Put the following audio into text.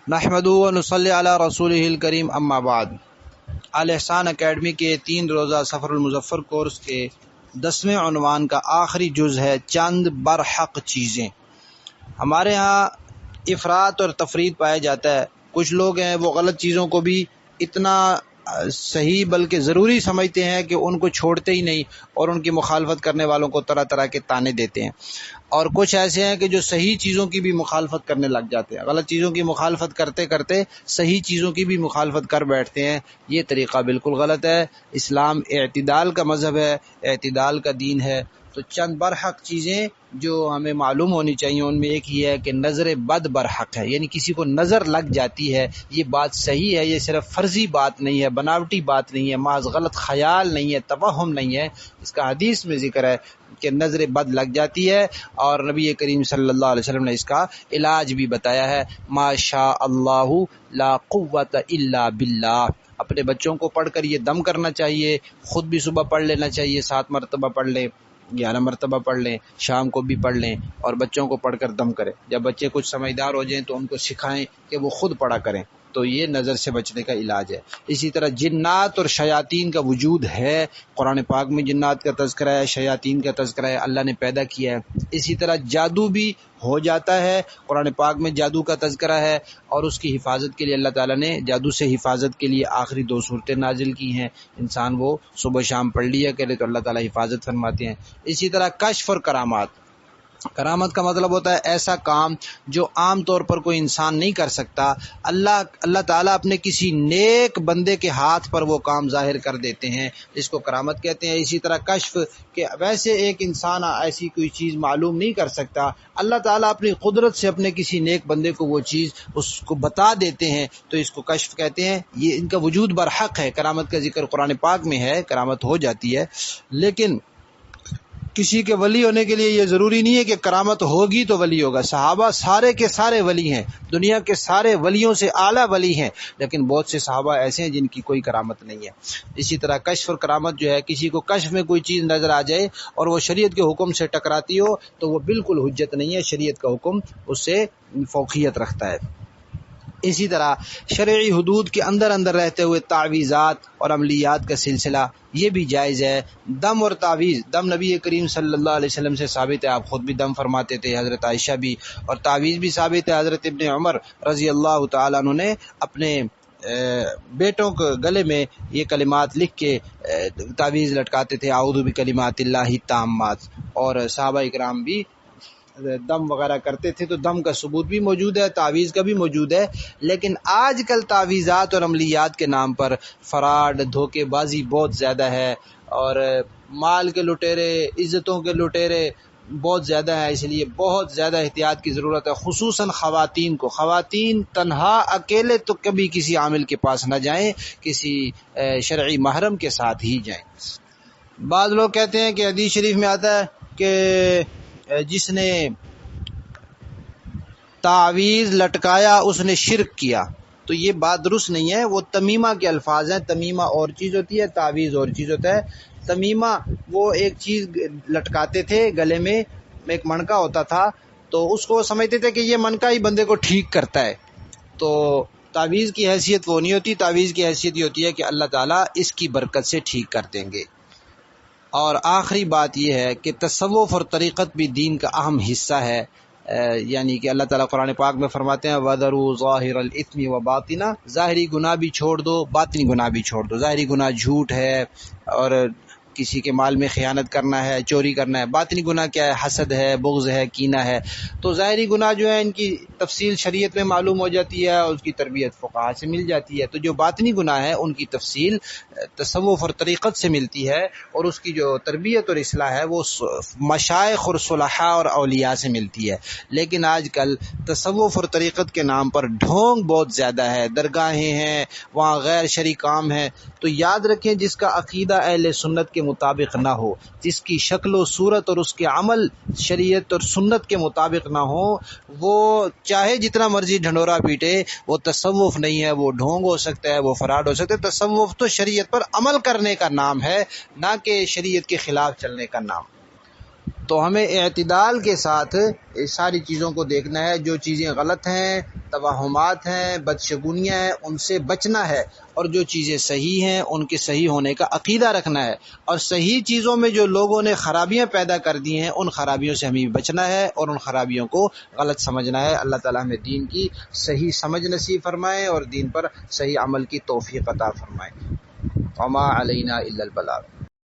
نحمدہ و نصلی علی رسولہ الکریم اما بعد۔ الاحسان اکیڈمی کے 3 روزہ سفر المظفر کورس کے 10ویں عنوان کا آخری جز ہے چند برحق چیزیں۔ ہمارے ہاں افراط اور تفریط پایا جاتا ہے۔ کچھ لوگ ہیں وہ غلط چیزوں کو بھی اتنا صحیح بلکہ ضروری سمجھتے ہیں کہ ان کو چھوڑتے ہی نہیں اور ان کی مخالفت کرنے والوں کو طرح طرح کے طعنے دیتے ہیں، اور کچھ ایسے ہیں کہ جو صحیح چیزوں کی بھی مخالفت کرنے لگ جاتے ہیں، غلط چیزوں کی مخالفت کرتے کرتے صحیح چیزوں کی بھی مخالفت کر بیٹھتے ہیں۔ یہ طریقہ بالکل غلط ہے۔ اسلام اعتدال کا مذہب ہے، اعتدال کا دین ہے۔ تو چند برحق چیزیں جو ہمیں معلوم ہونی چاہیے، ان میں ایک یہ ہے کہ نظر بد برحق ہے، یعنی کسی کو نظر لگ جاتی ہے، یہ بات صحیح ہے، یہ صرف فرضی بات نہیں ہے، بناوٹی بات نہیں ہے، محض غلط خیال نہیں ہے، توہم نہیں ہے، اس کا حدیث میں ذکر ہے کہ نظر بد لگ جاتی ہے، اور نبی کریم صلی اللہ علیہ وسلم نے اس کا علاج بھی بتایا ہے۔ ما شاء اللہ لا قوت الا باللہ۔ اپنے بچوں کو پڑھ کر یہ دم کرنا چاہیے، خود بھی صبح پڑھ لینا چاہیے، 7 مرتبہ پڑھ لیں، 11 مرتبہ پڑھ لیں، شام کو بھی پڑھ لیں، اور بچوں کو پڑھ کر دم کریں۔ جب بچے کچھ سمجھدار ہو جائیں تو ان کو سکھائیں کہ وہ خود پڑھا کریں، تو یہ نظر سے بچنے کا علاج ہے۔ اسی طرح جنات اور شیاطین کا وجود ہے، قرآن پاک میں جنات کا تذکرہ ہے، شیاطین کا تذکرہ ہے، اللہ نے پیدا کیا ہے۔ اسی طرح جادو بھی ہو جاتا ہے، قرآن پاک میں جادو کا تذکرہ ہے، اور اس کی حفاظت کے لیے اللہ تعالیٰ نے جادو سے حفاظت کے لیے آخری 2 صورتیں نازل کی ہیں۔ انسان وہ صبح شام پڑھ لیا کرے تو اللہ تعالیٰ حفاظت فرماتے ہیں۔ اسی طرح کشف اور کرامات۔ کرامت کا مطلب ہوتا ہے ایسا کام جو عام طور پر کوئی انسان نہیں کر سکتا، اللہ تعالیٰ اپنے کسی نیک بندے کے ہاتھ پر وہ کام ظاہر کر دیتے ہیں، اس کو کرامت کہتے ہیں۔ اسی طرح کشف، کہ ویسے ایک انسان ایسی کوئی چیز معلوم نہیں کر سکتا، اللہ تعالیٰ اپنی قدرت سے اپنے کسی نیک بندے کو وہ چیز اس کو بتا دیتے ہیں، تو اس کو کشف کہتے ہیں۔ یہ ان کا وجود برحق ہے، کرامت کا ذکر قرآن پاک میں ہے، کرامت ہو جاتی ہے، لیکن کسی کے ولی ہونے کے لیے یہ ضروری نہیں ہے کہ کرامت ہوگی تو ولی ہوگا۔ صحابہ سارے کے سارے ولی ہیں، دنیا کے سارے ولیوں سے اعلیٰ ولی ہیں، لیکن بہت سے صحابہ ایسے ہیں جن کی کوئی کرامت نہیں ہے۔ اسی طرح کشف اور کرامت جو ہے، کسی کو کشف میں کوئی چیز نظر آ جائے اور وہ شریعت کے حکم سے ٹکراتی ہو تو وہ بالکل حجت نہیں ہے، شریعت کا حکم اس سے فوقیت رکھتا ہے۔ اسی طرح شرعی حدود کے اندر رہتے ہوئے تعویذات اور عملیات کا سلسلہ یہ بھی جائز ہے۔ دم اور تعویذ، دم نبی کریم صلی اللہ علیہ وسلم سے ثابت ہے، آپ خود بھی دم فرماتے تھے، حضرت عائشہ بھی، اور تعویذ بھی ثابت ہے۔ حضرت ابن عمر رضی اللہ تعالیٰ عنہ نے اپنے بیٹوں کے گلے میں یہ کلمات لکھ کے تعویذ لٹکاتے تھے، اعوذ بکلمات اللہ التامات، اور صحابہ اکرام بھی دم وغیرہ کرتے تھے، تو دم کا ثبوت بھی موجود ہے، تعویذ کا بھی موجود ہے۔ لیکن آج کل تعویذات اور عملیات کے نام پر فراڈ، دھوکے بازی بہت زیادہ ہے، اور مال کے لٹیرے، عزتوں کے لٹیرے بہت زیادہ ہے، اس لیے بہت زیادہ احتیاط کی ضرورت ہے، خصوصاً خواتین کو۔ خواتین تنہا اکیلے تو کبھی کسی عامل کے پاس نہ جائیں، کسی شرعی محرم کے ساتھ ہی جائیں۔ بعض لوگ کہتے ہیں کہ حدیث شریف میں آتا ہے کہ جس نے تعویذ لٹکایا اس نے شرک کیا، تو یہ بات درست نہیں ہے۔ وہ تمیمہ کے الفاظ ہیں، تمیمہ اور چیز ہوتی ہے، تعویذ اور چیز ہوتا ہے۔ تمیمہ وہ ایک چیز لٹکاتے تھے گلے میں، ایک منکا ہوتا تھا، تو اس کو سمجھتے تھے کہ یہ منکا ہی بندے کو ٹھیک کرتا ہے، تو تعویذ کی حیثیت وہ نہیں ہوتی۔ تعویذ کی حیثیت یہ ہوتی ہے کہ اللہ تعالیٰ اس کی برکت سے ٹھیک کر دیں گے۔ اور آخری بات یہ ہے کہ تصوف اور طریقت بھی دین کا اہم حصہ ہے، یعنی کہ اللہ تعالیٰ قرآن پاک میں فرماتے ہیں وَذَرُوا ظَاهِرَ الْإِثْمِ وَبَاطِنَهُ، ظاہری گناہ بھی چھوڑ دو، باطنی گناہ بھی چھوڑ دو۔ ظاہری گناہ جھوٹ ہے اور کسی کے مال میں خیانت کرنا ہے، چوری کرنا ہے۔ باطنی گناہ کیا ہے؟ حسد ہے، بغض ہے، کینہ ہے۔ تو ظاہری گناہ جو ہے ان کی تفصیل شریعت میں معلوم ہو جاتی ہے اور اس کی تربیت فقہا سے مل جاتی ہے۔ تو جو باطنی گناہ ہے ان کی تفصیل تصوف اور طریقت سے ملتی ہے، اور اس کی جو تربیت اور اصلاح ہے وہ مشائخ اور صلحاء اور اولیاء سے ملتی ہے۔ لیکن آج کل تصوف اور طریقت کے نام پر ڈھونگ بہت زیادہ ہے، درگاہیں ہیں، وہاں غیر شرعی کام ہے۔ تو یاد رکھیں، جس کا عقیدہ اہل سنت کے مطابق نہ ہو، جس کی شکل و صورت اور اس کے عمل شریعت اور سنت کے مطابق نہ ہو، وہ چاہے جتنا مرضی ڈھنڈورا پیٹے، وہ تصوف نہیں ہے، وہ ڈھونگ ہو سکتا ہے، وہ فراڈ ہو سکتا ہے۔ تصوف تو شریعت پر عمل کرنے کا نام ہے، نہ کہ شریعت کے خلاف چلنے کا نام۔ تو ہمیں اعتدال کے ساتھ ساری چیزوں کو دیکھنا ہے. جو چیزیں غلط ہیں، توہمات ہیں، بدشگونیاں ہیں، ان سے بچنا ہے، اور جو چیزیں صحیح ہیں ان کے صحیح ہونے کا عقیدہ رکھنا ہے. اور صحیح چیزوں میں جو لوگوں نے خرابیاں پیدا کر دی ہیں ان خرابیوں سے ہمیں بچنا ہے اور ان خرابیوں کو غلط سمجھنا ہے. اللہ تعالیٰ ہمیں دین کی صحیح سمجھ نصیب فرمائے اور دین پر صحیح عمل کی توفیق عطا فرمائے. وما علینا الا البلاغ.